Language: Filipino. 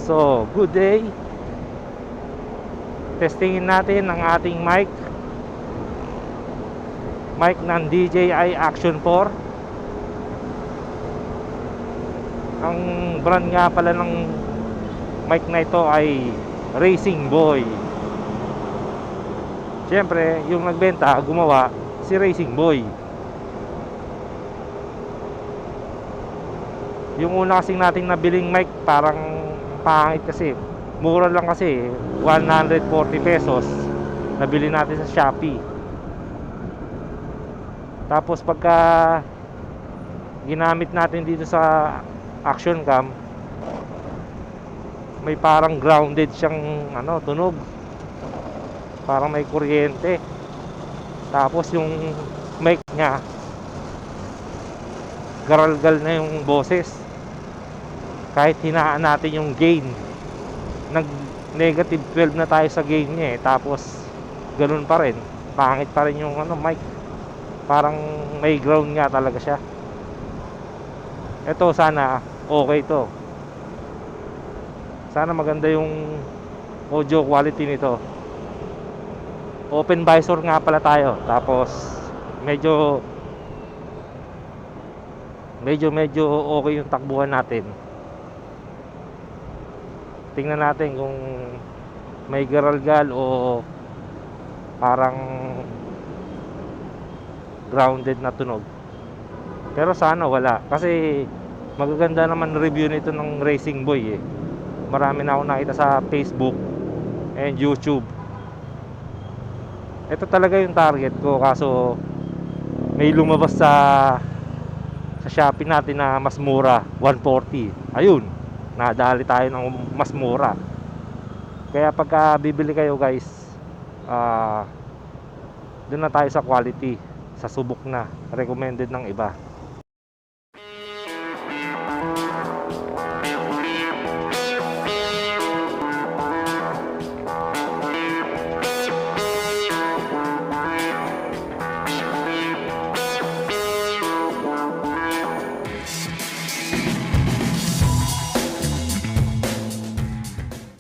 So, good day. Testingin natin ang ating mic ng DJI Action 4. Ang brand nga pala ng mic na ito ay Racing Boy. Siyempre, yung nagbenta, gumawa, si Racing Boy. Yung una kasing nating nabiling mic, parang pangit kasi. Mura lang kasi, 140 pesos. Nabili natin sa Shopee. Tapos pagka ginamit natin dito sa action cam, may parang grounded siyang tunog. Parang may kuryente. Tapos yung mic niya, garalgal na yung boses. Kahit hinaan natin yung gain, nag negative 12 na tayo sa gain niya tapos ganun pa rin, pangit pa rin yung mic. Parang may ground nga talaga siya. Ito sana okay to. Sana maganda yung audio quality nito. Open visor nga pala tayo. Tapos medyo okay yung takbuhan natin. Tingnan natin kung may garalgal o parang grounded na tunog. Pero sana wala, kasi magaganda naman review nito ng Racing Boy eh. Marami na ako nakita sa Facebook and YouTube. Ito talaga yung target ko, kaso may lumabas sa Shopee natin na mas mura, 140. Ayun, nadali tayo ng mas mura. Kaya pagka bibili kayo guys, doon na tayo sa quality, sa subok na recommended ng iba.